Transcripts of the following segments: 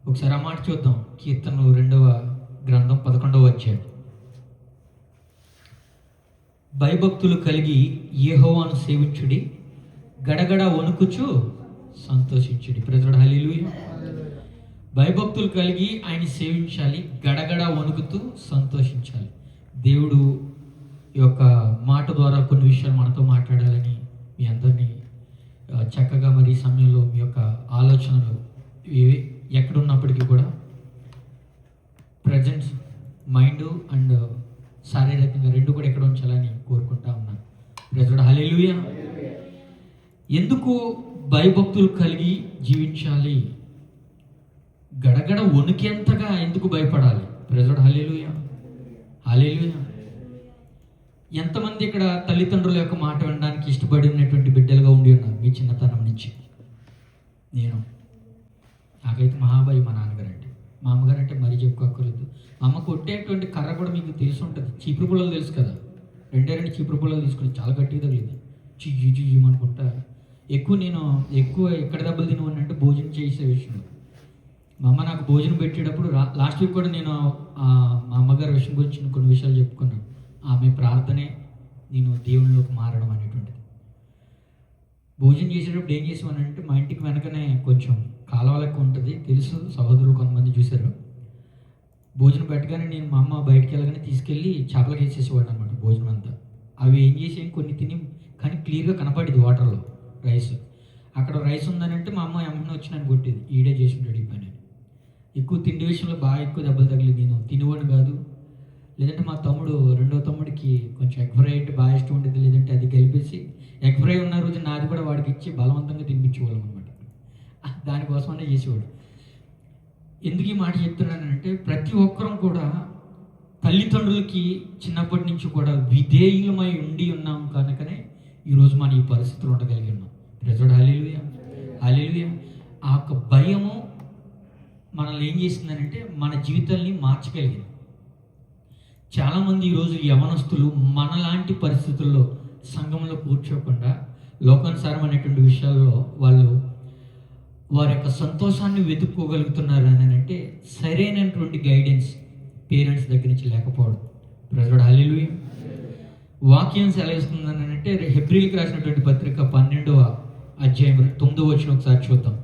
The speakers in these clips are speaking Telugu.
ఒకసారి ఆ మాట చూద్దాం. కీర్తనలు 2వ గ్రంథం 11వ అధ్యాయం. భయభక్తులు కలిగి యెహోవాను సేవించుడి, గడగడ వణుకుచు సంతోషించుడి. ప్రజలు హల్లెలూయా. భయభక్తులు కలిగి ఆయన సేవించాలి, గడగడ వణుకుతూ సంతోషించాలి. దేవుడు యొక్క మాట ద్వారా కొన్ని విషయాలు మనతో మాట్లాడాలని మీ అందరినీ చక్కగా మరి ఈ సమయంలో మీ యొక్క ఆలోచనలు ఎక్కడున్నప్పటికీ కూడా ప్రజెన్స్ మైండ్ అండ్ శారీరకంగా రెండు కూడా ఎక్కడ ఉంచాలని కోరుకుంటా ఉన్నాను. ప్రజలు హల్లెలూయా. ఎందుకు భయభక్తులు కలిగి జీవించాలి? గడగడ వణికేంతగా ఎందుకు భయపడాలి? ప్రజలు హల్లెలూయా. హల్లెలూయా. ఎంతమంది ఇక్కడ తల్లిదండ్రుల యొక్క మాట వినడానికి ఇష్టపడి ఉన్నటువంటి బిడ్డలుగా ఉండి ఉన్నారు మీ చిన్నతనం నుంచి? నాకైతే మహాభాయి మా నాన్నగారు అంటే. మా అమ్మగారు అంటే మరీ చెప్పుకోక్కర్లేదు. మా అమ్మ కొట్టేటువంటి కర్ర కూడా మీకు తెలిసి ఉంటుంది. చీపురు పుల్లలు తెలుసు కదా, 2 చీపురు పుల్లలు తీసుకుని చాలా గట్టిగా తగిలింది, చియ్యమనుకుంటా. నేను ఎక్కువ ఎక్కడ దెబ్బలు తినవని అంటే భోజనం చేసే విషయంలో. మా అమ్మ నాకు భోజనం పెట్టేటప్పుడు లాస్ట్ వీక్ కూడా నేను మా అమ్మగారి విషయం గురించి కొన్ని విషయాలు చెప్పుకున్నాను. ఆమె ప్రార్థనే నేను దేవునిలోకి మారడం అనేటువంటిది. భోజనం చేసేటప్పుడు ఏం చేసామనంటే, మా ఇంటికి వెనకనే కొంచెం కాలువ లెక్క ఉంటుంది, తెలుసు, సహోదరులు కొంతమంది చూశారు. భోజనం పెట్టగానే నేను మా అమ్మ బయటికి వెళ్ళగానే తీసుకెళ్ళి చేపలకి వేసేసేవాడు అనమాట భోజనం అంతా. అవి ఏం చేసేవి కొన్ని తిని, కానీ క్లియర్గా కనపడేది వాటర్లో రైస్. అక్కడ రైస్ ఉందని అంటే మా అమ్మ ఏమన్నా వచ్చి నన్ను కొట్టేది, ఈడే చేసి ఉంటాడు ఈ పని. ఎక్కువ తిండి విషయంలో బాగా ఎక్కువ దెబ్బలు తగిలి నేను తినేవాడిని కాదు. లేదంటే మా తమ్ముడు, 2వ తమ్ముడికి కొంచెం ఎగ్ ఫ్రై అంటే బాగా ఇష్టం ఉండేది. లేదంటే అది కలిపేసి ఎగ్ ఫ్రై ఉన్న రోజు నాది కూడా వాడికి ఇచ్చి బలవంతంగా తినిపించేవాళ్ళం అనమాట. దానికోసమనే చేసేవాడు. ఎందుకు ఈ మాట చెప్తున్నానంటే, ప్రతి ఒక్కరం కూడా తల్లిదండ్రులకి చిన్నప్పటి నుంచి కూడా విధేయులమై ఉండి ఉన్నాం కనుకనే ఈరోజు మనం ఈ పరిస్థితులు ఉండగలిగి ఉన్నాం. ప్రజలు హల్లెలూయా. హల్లెలూయా. ఆ యొక్క భయము మనల్ని ఏం చేసిందనంటే మన జీవితాల్ని మార్చగలిగింది. చాలామంది ఈరోజు యవనస్తులు మనలాంటి పరిస్థితుల్లో సంఘంలో కూర్చోకుండా లోకానుసారమైనటువంటి విషయాల్లో వారి యొక్క సంతోషాన్ని వెతుక్కోగలుగుతున్నారు అని అంటే సరైనటువంటి గైడెన్స్ పేరెంట్స్ దగ్గర నుంచి లేకపోవడం. ప్రజలు హల్లెలూయా. వాక్యం సెలవిస్తుందని అంటే హెబ్రీలకు రాసినటువంటి పత్రిక 12వ అధ్యాయం 9వ వచనం ఒకసారి చూద్దాం.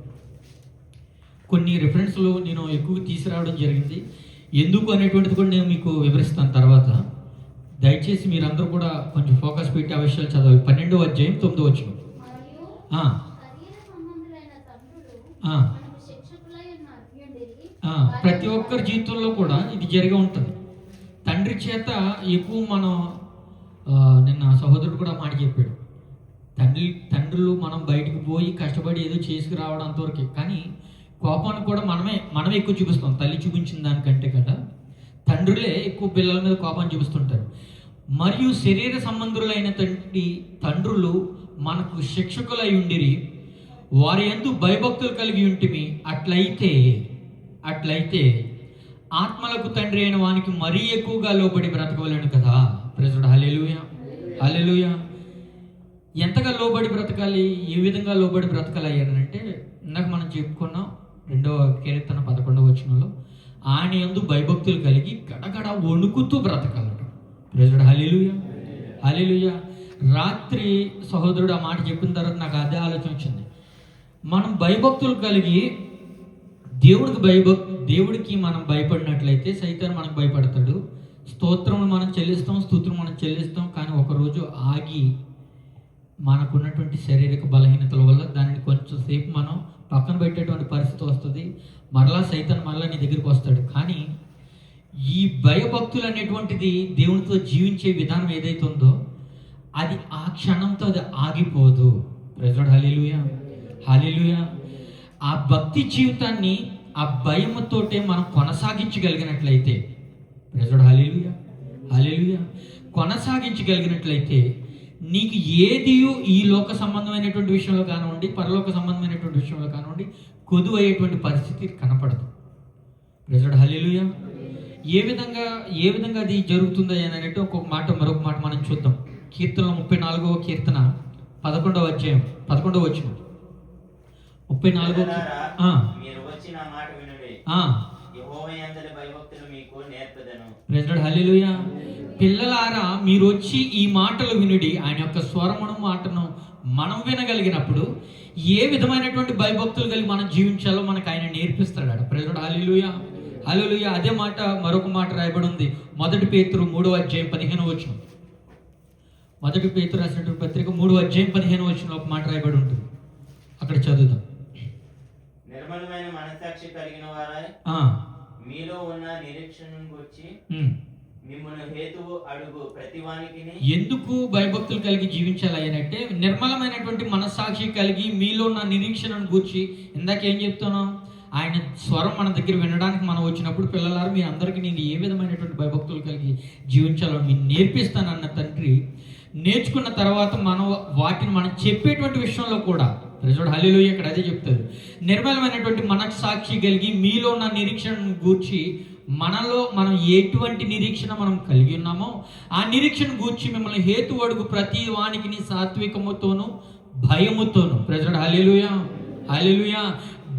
కొన్ని రిఫరెన్స్లు నేను ఎక్కువ తీసుకురావడం జరిగింది. ఎందుకు అనేటువంటిది కూడా నేను మీకు వివరిస్తాను తర్వాత. దయచేసి మీరందరూ కూడా కొంచెం ఫోకస్ పెట్టి ఆ విషయాలు చదవాలి. 12వ అధ్యాయం 9వ వచనం. ప్రతి ఒక్కరి జీవితంలో కూడా ఇది జరిగి ఉంటుంది. తండ్రి చేత ఎక్కువ మనం నిన్న సహోదరుడు కూడా మాట చెప్పాడు, తండ్రులు మనం బయటకు పోయి కష్టపడి ఏదో చేసుకురావడం అంతవరకే. కానీ కోపాన్ని కూడా మనమే ఎక్కువ చూపిస్తాం, తల్లి చూపించిన దానికంటే కదా తండ్రులే ఎక్కువ పిల్లల మీద కోపాన్ని చూపిస్తుంటారు. మరియు శరీర సంబంధులైనటువంటి తండ్రులు మనకు శిక్షకులై ఉండిరి, వారి యందు భయభక్తులు కలిగి ఉంటిమి. అట్లయితే ఆత్మలకు తండ్రి అయిన వానికి మరీ ఎక్కువగా లోబడి బ్రతకవలేను కదా. ప్రజలు హల్లెలూయా. హల్లెలూయా. ఎంతగా లోబడి బ్రతకాలి, ఏ విధంగా లోబడి బ్రతకాలి అయ్యానంటే, ఇందాక మనం చెప్పుకున్నాం 2వ కీర్తన 11వ వచనంలో, ఆయన యందు భయభక్తులు కలిగి గడగడ వణుకుతూ బ్రతకాలట. ప్రజలు హల్లెలూయా. హల్లెలూయా. రాత్రి సహోదరుడు ఆ మాట చెప్పిన తర్వాత నాకు అదే ఆలోచన వచ్చింది. మనం భయభక్తులు కలిగి దేవుడికి మనం భయపడినట్లయితే సైతాను మనకు భయపడతాడు. స్తోత్రం మనం చెల్లిస్తాం, స్తుతులు మనం చెల్లిస్తాం. కానీ ఒకరోజు ఆగి మనకున్నటువంటి శారీరక బలహీనతల వల్ల దానిని కొంచెం సేపు మనం పక్కన పెట్టేటువంటి పరిస్థితి వస్తుంది. మరలా సైతాన్ మరలా నీ దగ్గరికి వస్తాడు. కానీ ఈ భయభక్తులు అనేటువంటిది దేవునితో జీవించే విధానం ఏదైతే ఉందో అది ఆ క్షణంతో అది ఆగిపోదు. ప్రజలు హల్లెలూయా. హల్లెలూయా. ఆ భక్తి జీవితాన్ని ఆ భయముతోటే మనం కొనసాగించగలిగినట్లయితే, ప్రజలు హల్లెలూయా. హల్లెలూయా. కొనసాగించగలిగినట్లయితే నీకు ఏదియు ఈ లోక సంబంధమైనటువంటి విషయంలో కానివ్వండి, పరలోక సంబంధమైనటువంటి విషయంలో కానివ్వండి కొదువు అయ్యేటువంటి పరిస్థితి కనపడదు. ప్రజలు హల్లెలూయా. ఏ విధంగా అది జరుగుతుందా అని అంటే మరొక మాట మనం చూద్దాం. కీర్తనలో 34వ కీర్తన 11వ అధ్యాయం 11వ వచనం. 34వ యెహోవా యందలి భయభక్తులు మీకు నేర్పెదను. ప్రైజ్ లార్డ్, హల్లెలూయా. పిల్లలారా, మీరు వచ్చి ఈ మాటలు వినుడి. ఆయన యొక్క స్వరమును మాటను మనం వినగలిగినప్పుడు ఏ విధమైనటువంటి భయభక్తులు కలిగి మనం జీవించాలో మనకు ఆయన నేర్పిస్తాడు. ప్రైజ్ లార్డ్, హల్లెలూయా, హల్లెలూయా. అదే మాట మరొక మాట రాయబడి ఉంది. 1 పేతురు 3:15 1 పేతురు రాసినటువంటి పత్రిక 3:15 ఒక మాట రాయబడి ఉంటుంది. అక్కడ చదువుతాం. నిర్మలమైన మనస్సాక్షి కలిగిన వారై మీలో ఉన్న నిరీక్షణను గురించి మిమ్మల్ని హేతువు అడుగు ప్రతివానికిని. ఎందుకు భయభక్తులు కలిగి జీవించాలి అంటే, నిర్మలమైనటువంటి మనస్సాక్షి కలిగి మీలో ఉన్న నిరీక్షణను గూర్చి. ఇందాక ఏం చెప్తున్నాం? ఆయన స్వరం మన దగ్గర వినడానికి మనం వచ్చినప్పుడు, పిల్లలారు మీ అందరికీ నేను ఏ విధమైనటువంటి భయభక్తులు కలిగి జీవించాలో మీకు నేర్పిస్తానన్న తండ్రి నేర్చుకున్న తర్వాత మనం వాటిని మనం చెప్పేటువంటి విషయంలో కూడా ప్రైజ్ హల్లెలూయా ఇక్కడ అదే చెప్తారు. నిర్మలమైనటువంటి మనస్సాక్షి కలిగి మీలో ఉన్న నిరీక్షణను గూర్చి, మనలో మనం ఎటువంటి నిరీక్షణ మనం కలిగి ఉన్నామో ఆ నిరీక్షణ గూర్చి మిమ్మల్ని హేతు అడుగు ప్రతి వానికి సాత్వికముతోను భయముతోను. ప్రైజ్ హల్లెలూయా, హల్లెలూయా.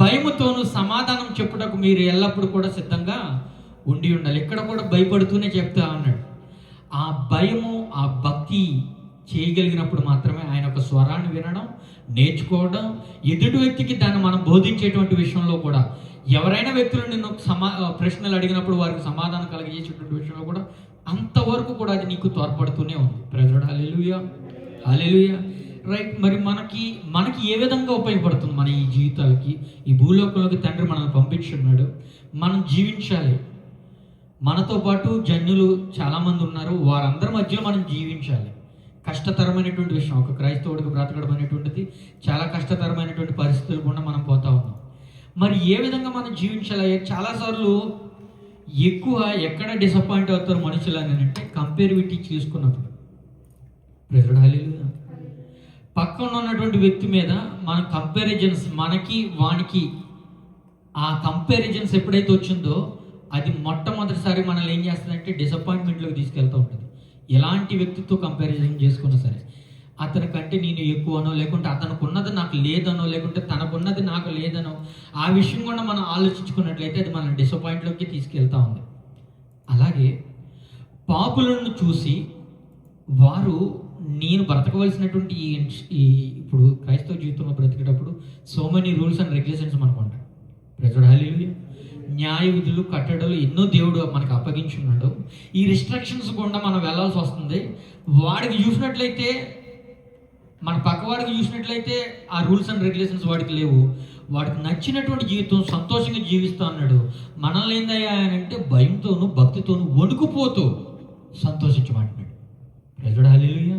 భయముతోను సమాధానం చెప్పుటకు మీరు ఎల్లప్పుడూ కూడా సిద్ధంగా ఉండి ఉండాలి. ఇక్కడ కూడా భయపడుతూనే చెప్తా అన్నాడు. ఆ భయము, ఆ భక్తి చేయగలిగినప్పుడు మాత్రమే ఆయన ఒక స్వరాన్ని వినడం, నేర్చుకోవడం, ఎదుటి వ్యక్తికి దాన్ని మనం బోధించేటువంటి విషయంలో కూడా, ఎవరైనా వ్యక్తులు నిన్ను ప్రశ్నలు అడిగినప్పుడు వారికి సమాధానం కలిగజేసేటువంటి విషయంలో కూడా అంతవరకు కూడా అది నీకు తోడ్పడుతూనే ఉంది. ప్రైజ్ లార్డ్, హల్లెలూయా, హల్లెలూయా. రైట్. మరి మనకి ఏ విధంగా ఉపయోగపడుతుంది? మన ఈ జీవితాలకి, ఈ భూలోకంలోకి తండ్రి మనల్ని పంపించున్నాడు, మనం జీవించాలి. మనతో పాటు జన్యులు చాలామంది ఉన్నారు, వారందరి మధ్యలో మనం జీవించాలి. కష్టతరమైనటువంటి విషయం, ఒక క్రైస్తవుడికి బ్రతకడం అనేటువంటిది చాలా కష్టతరమైనటువంటి పరిస్థితులు కూడా మనం పోతా ఉన్నాం. మరి ఏ విధంగా మనం జీవించాలి? చాలాసార్లు ఎక్కువ ఎక్కడ డిసప్పాయింట్ అవుతారు మనుషులు అని అంటే, కంపేరివిటీ చేసుకున్నప్పుడు. ప్రైజ్ లార్డ్, హల్లెలూయా. పక్కన ఉన్నటువంటి వ్యక్తి మీద మన కంపారిజన్స్, మనకి వానికి ఆ కంపారిజన్స్ ఎప్పుడైతే వచ్చిందో అది మొట్టమొదటిసారి మనల్ని ఏం చేస్తుందంటే డిసప్పాయింట్మెంట్లోకి తీసుకెళ్తూ ఉంటుంది. ఎలాంటి వ్యక్తితో కంపారిజన్ చేసుకున్నా సరే, అతనికంటే నేను ఎక్కువనో, లేకుంటే అతనికి ఉన్నది నాకు లేదనో, లేకుంటే తనకున్నది నాకు లేదనో, ఆ విషయం కూడా మనం ఆలోచించుకున్నట్లయితే అది మన డిసప్పాయింట్లోకి తీసుకెళ్తూ ఉంది. అలాగే పాపులను చూసి వారు నేను బ్రతకవలసినటువంటి ఈ ఇప్పుడు క్రైస్తవ జీవితంలో బ్రతికేటప్పుడు so many rules and regulations మనకు ఉంటాయి. Praise Lord, hallelujah. న్యాయ విధులు, కట్టడలు ఎన్నో దేవుడు మనకు అప్పగించున్నాడు. ఈ రిస్ట్రిక్షన్స్ గుండా మనం వెళ్ళాల్సి వస్తుంది. వాడికి చూసినట్లయితే, మన పక్కవాడికి చూసినట్లయితే ఆ రూల్స్ అండ్ రెగ్యులేషన్స్ వాడికి లేవు. వాడికి నచ్చినటువంటి జీవితం సంతోషంగా జీవిస్తా అన్నాడు. మనల్ని ఏందయ్యా అంటే భయంతోనూ భక్తితోనూ వణుకుపోతూ సంతోషించమంటున్నాడు. ప్రైజ్ లార్డ్, హల్లెలూయా.